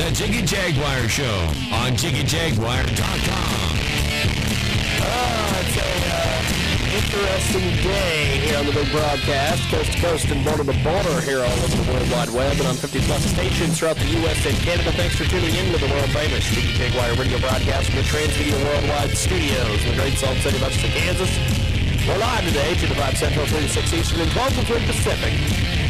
the Jiggy Jaguar Show on JiggyJaguar.com. It's a interesting day here on the big broadcast, coast to coast and border to border here all over the World Wide Web and on 50-plus stations throughout the U.S. and Canada. Thanks for tuning in to the world-famous Jiggy Jaguar radio broadcast from the Transmedia Worldwide Studios in the great Salt City of Utchester, Kansas. We're live today, 2 to 5 Central, 3 to 6 Eastern, and 12 to 3 Pacific.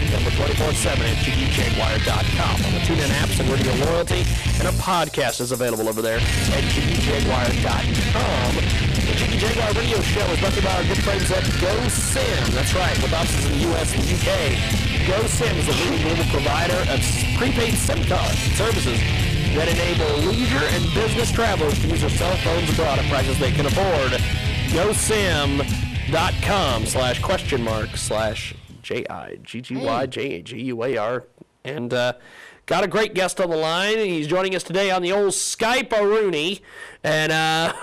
Number 24/7 at JiggyJaguar.com on the TuneIn apps and Radio Loyalty, and our podcast is available over there at JiggyJaguar.com. The Jiggy Jaguar radio show is brought to you by our good friends at GoSim. That's right, with offices in the U.S. and the U.K. GoSim is a leading global provider of prepaid SIM cards and services that enable leisure and business travelers to use their cell phones abroad at prices they can afford. GoSim.com/?JIGGYJAGUAR. And got a great guest on the line. He's joining us today on the old Skype-a-rooney. And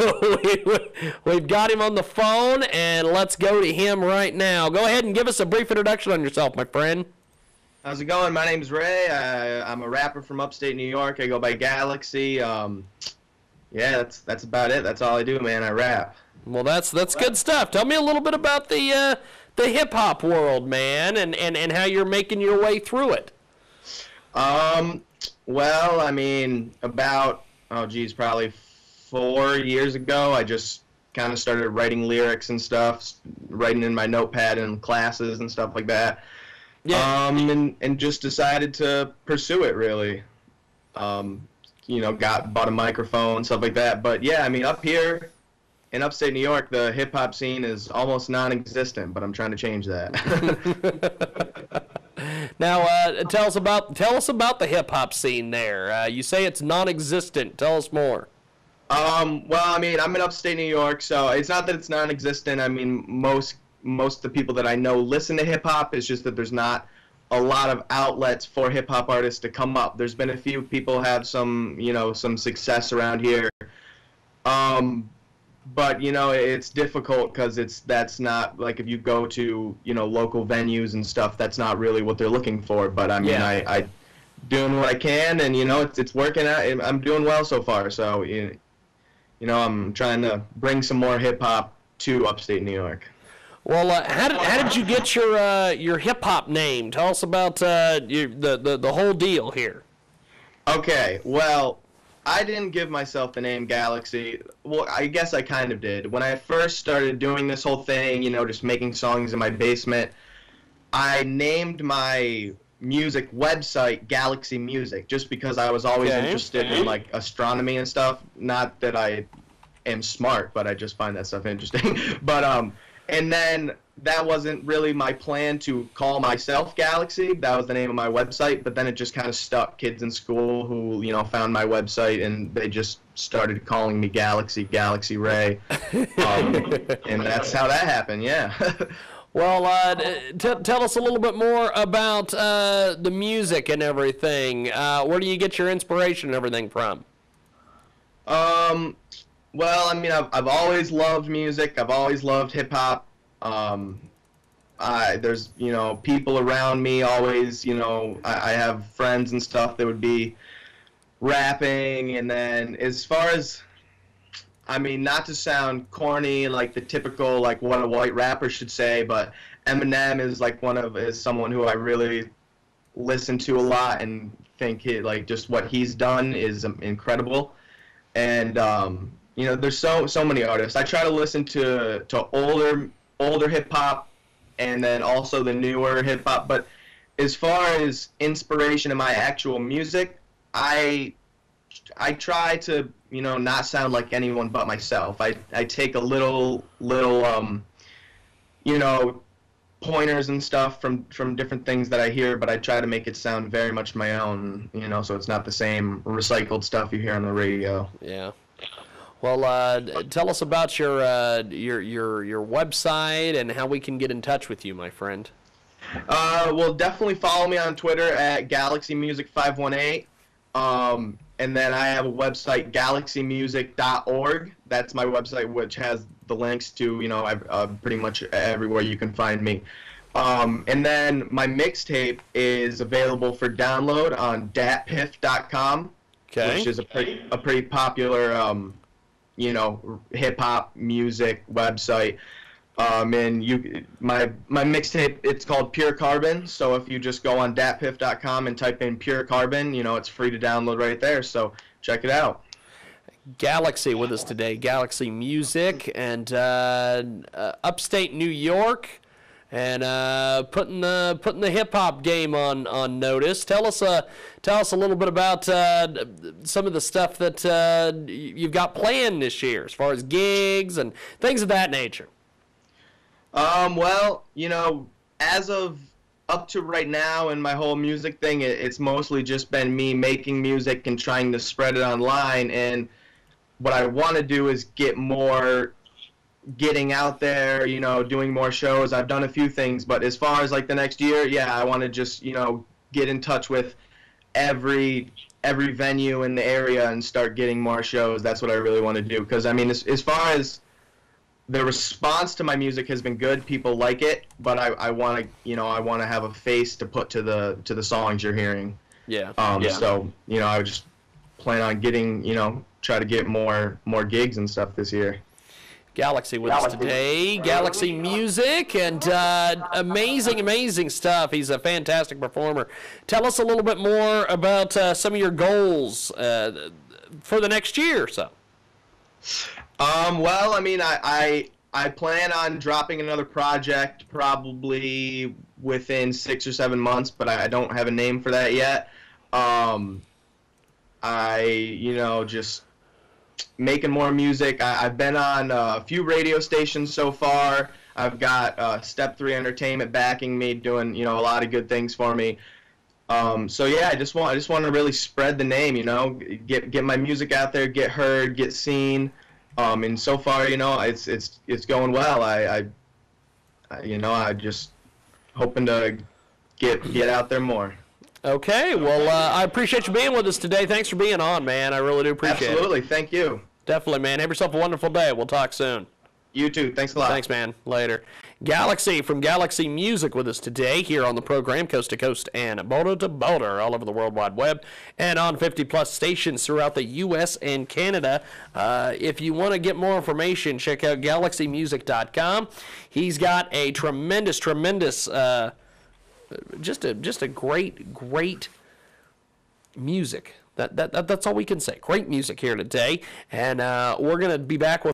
we've got him on the phone, and let's go to him right now. Go ahead and give us a brief introduction on yourself, my friend. How's it going? My name's Ray. I'm a rapper from upstate New York. I go by Galaxy. Yeah, that's about it. That's all I do, man. I rap. Well, that's good stuff. Tell me a little bit about the hip-hop world, man, and how you're making your way through it. Well, I mean, probably 4 years ago, I just kind of started writing lyrics and stuff, writing in my notepad in classes and stuff like that. Yeah. And just decided to pursue it, really. Bought a microphone, stuff like that. But yeah, I mean, up here in upstate New York, the hip-hop scene is almost non-existent, but I'm trying to change that. Now, tell us about the hip-hop scene there. You say it's non-existent. Tell us more. Well, I mean, I'm in upstate New York, so it's not that it's non-existent. I mean, most of the people that I know listen to hip-hop. It's just that there's not a lot of outlets for hip-hop artists to come up. There's been a few people have some success around here. But, it's difficult because that's not, like, if you go to, local venues and stuff, that's not really what they're looking for. But, I mean, yeah. I doing what I can, and, it's working out. I'm doing well so far. So, I'm trying to bring some more hip-hop to upstate New York. Well, how did you get your hip-hop name? Tell us about the whole deal here. Okay, well, I didn't give myself the name Galaxy. Well, I guess I kind of did. When I first started doing this whole thing, just making songs in my basement, I named my music website Galaxy Music just because I was always interested in, like, astronomy and stuff. Not that I am smart, but I just find that stuff interesting. But, and then that wasn't really my plan to call myself Galaxy. That was the name of my website, but then it just kind of stuck. Kids in school who, found my website, and they just started calling me Galaxy Ray. And that's how that happened, yeah. Well, tell us a little bit more about the music and everything. Where do you get your inspiration and everything from? Well, I mean, I've always loved music. I've always loved hip-hop. There's, people around me always, I have friends and stuff that would be rapping. And then as far as, I mean, not to sound corny, like the typical, like what a white rapper should say, but Eminem is like is someone who I really listen to a lot and think just what he's done is incredible. And, there's so many artists. I try to listen to older hip-hop and then also the newer hip-hop. But as far as inspiration in my actual music, I try to, not sound like anyone but myself. I take a little pointers and stuff from different things that I hear, but I try to make it sound very much my own, so it's not the same recycled stuff you hear on the radio. Yeah. Well, tell us about your website and how we can get in touch with you, my friend. Well, definitely follow me on Twitter at GalaxyMusic518. And then I have a website, galaxymusic.org. That's my website, which has the links to, pretty much everywhere you can find me. And then my mixtape is available for download on datpiff.com. Okay. which is a pretty popular, hip hop music website. And my mixtape, it's called Pure Carbon. So if you just go on datpiff.com and type in Pure Carbon, it's free to download right there. So check it out. Galaxy with us today. Galaxy Music and upstate New York, and putting the hip hop game on notice. Tell us a little bit about some of the stuff that you've got planned this year, as far as gigs and things of that nature. Well, as of up to right now in my whole music thing, it's mostly just been me making music and trying to spread it online. And what I want to do is getting out there, doing more shows. I've done a few things, but as far as like the next year, yeah, I want to just, get in touch with every venue in the area and start getting more shows. That's what I really want to do. Because, I mean, as far as the response to my music has been good. People like it, but I want to have a face to put to the songs you're hearing. Yeah. So, I would just plan on getting, try to get more gigs and stuff this year. Galaxy with us today. Galaxy Music, and amazing stuff. He's a fantastic performer. Tell us a little bit more about some of your goals for the next year or so. Well, I mean, I plan on dropping another project probably within 6 or 7 months, but I don't have a name for that yet. Just making more music. I've been on a few radio stations so far. I've got Step 3 Entertainment backing me, doing, a lot of good things for me. So yeah, I just want to really spread the name, get my music out there, get heard, get seen. And so far, it's going well. I just hoping to get out there more. Okay, well, I appreciate you being with us today. Thanks for being on, man. I really do appreciate it. Absolutely, thank you. Definitely, man. Have yourself a wonderful day. We'll talk soon. You too. Thanks a lot. Thanks, man. Later. Galaxy from Galaxy Music with us today here on the program, coast to coast and border to border, all over the World Wide Web and on 50-plus stations throughout the U.S. and Canada. If you want to get more information, check out galaxymusic.com. He's got a tremendous, just a great music. That's all we can say. Great music here today, and we're going to be back with